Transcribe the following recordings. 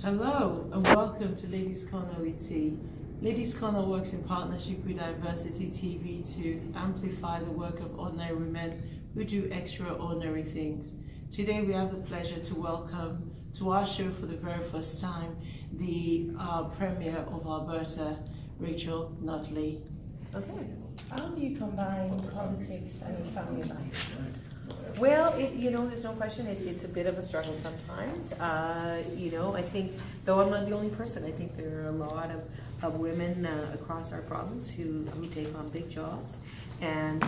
Hello and welcome to Ladies Corner with T. Ladies Corner works in partnership with Diversity TV to amplify the work of ordinary women who do extraordinary things. Today we have the pleasure to welcome to our show for the very first time the Premier of Alberta, Rachel Notley. Okay. How do you combine politics and family life? Well, there's no question. It's a bit of a struggle sometimes. I think, though I'm not the only person, I think there are a lot of women across our province who take on big jobs, and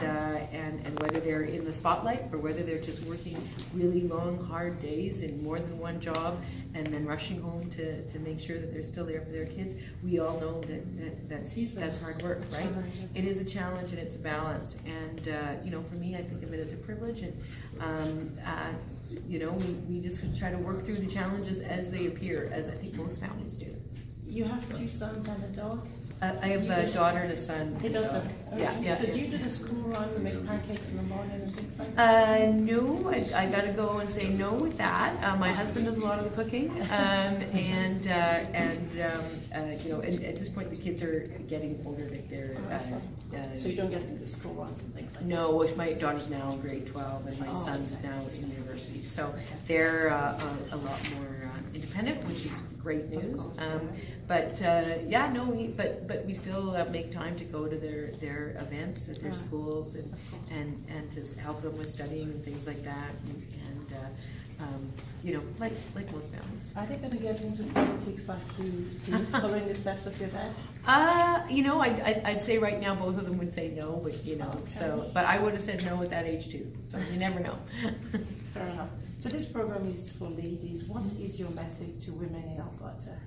whether they're in the spotlight or whether they're just working really long, hard days in more than one job, and then rushing home to make sure that they're still there for their kids. We all know that's hard work, right? It is a challenge and it's a balance. And for me, I think of it as a privilege, and we just try to work through the challenges as they appear, as I think most families do. You have two sons and a dog? I have a daughter and a son. A daughter. Okay. Yeah. So do you do the school run, you make pancakes in the morning and things like that? No, I gotta go and say no with that. My husband does a lot of the cooking, and at this point the kids are getting older. Like they're. So you don't get to do the school runs and things like that? No, my daughter's now in grade 12 and my son's now in university, so they're a lot more independent, which is great news. But we still make time to go to their events at their schools and to help them with studying and things like that, like most families. Are they going to get into politics like you did, following the steps of your dad? I'd say right now both of them would say no, but Okay. but I would have said no at that age too. So you never know. Fair enough. So this program is for ladies. What is your message to women in Alberta?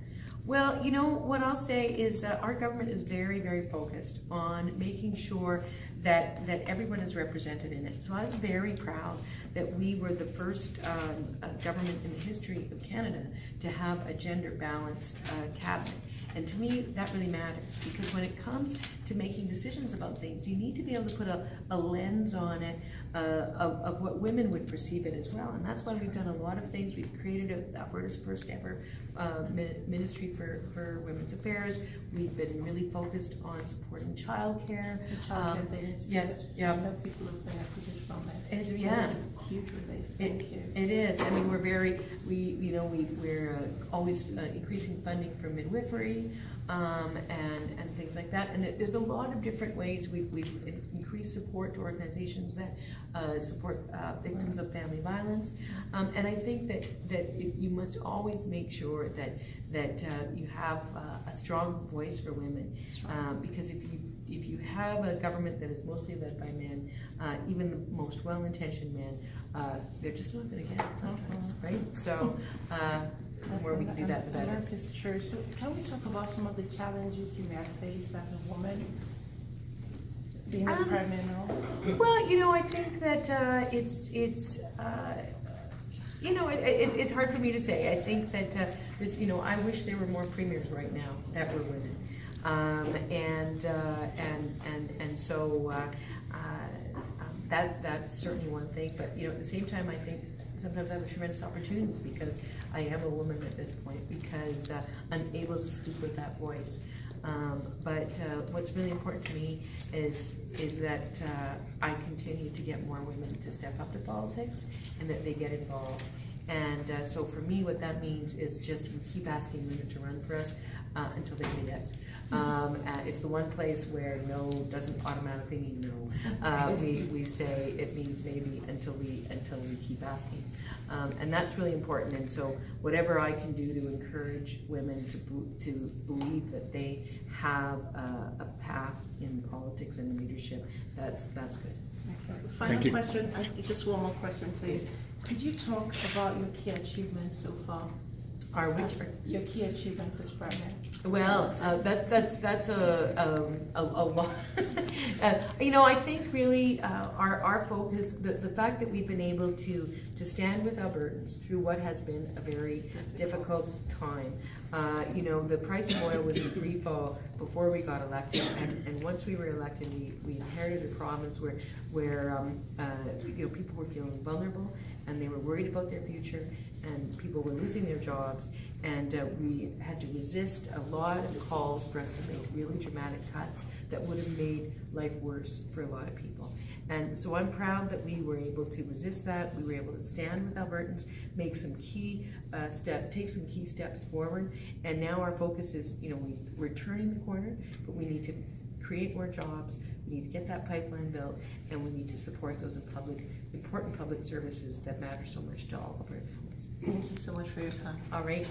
Well, what I'll say is our government is very, very focused on making sure that everyone is represented in it. So I was very proud that we were the first government in the history of Canada to have a gender-balanced cabinet. And to me, that really matters, because when it comes to making decisions about things, you need to be able to put a lens on it of what women would perceive it as well. And that's why we've done a lot of things. We've created Alberta's first ever Ministry for Women's Affairs. We've been really focused on supporting childcare. The childcare thing is good. Yes, yeah. I know people have benefited from it. It's, It's a huge relief. Thank you. It is. I mean, we're always increasing funding for midwifery and things like that. And there's a lot of different ways we've increased support to organizations that support victims of family violence. And I think that you must always make sure that you have a strong voice for women, because if you have a government that is mostly led by men, even the most well-intentioned men, they're just not going to get it sometimes, right? So the more we can do that, the better. And that is true. So can we talk about some of the challenges you may have faced as a woman being a Premier Notley? Well, I think that it's hard for me to say. I think that there's, I wish there were more premiers right now that were women, so that's certainly one thing. But at the same time, I think sometimes I have a tremendous opportunity because I am a woman at this point, because I'm able to speak with that voice. But what's really important to me is that I continue to get more women to step up to politics and that they get involved. And so for me, what that means is just we keep asking women to run for us until they say yes. It's the one place where no doesn't automatically mean no. We say it means maybe until we keep asking, and that's really important. And so whatever I can do to encourage women to believe that they have a path in politics and leadership, that's good. Okay. Final question. Just one more question, please. Could you talk about your key achievements so far? Your key achievements as Premier? Well, that's a lot. I think really our focus, the fact that we've been able to stand with Albertans through what has been a very difficult time. The price of oil was in free fall before we got elected, and once we were elected, we inherited a province where people were feeling vulnerable and they were worried about their future, and people were losing their jobs, and we had to resist a lot of calls for us to make really dramatic cuts that would have made life worse for a lot of people. And so I'm proud that we were able to resist that. We were able to stand with Albertans, make some key take some key steps forward. And now our focus is, we're turning the corner, but we need to create more jobs. We need to get that pipeline built, and we need to support those important public services that matter so much to all Albertans. Thank you so much for your time. All right.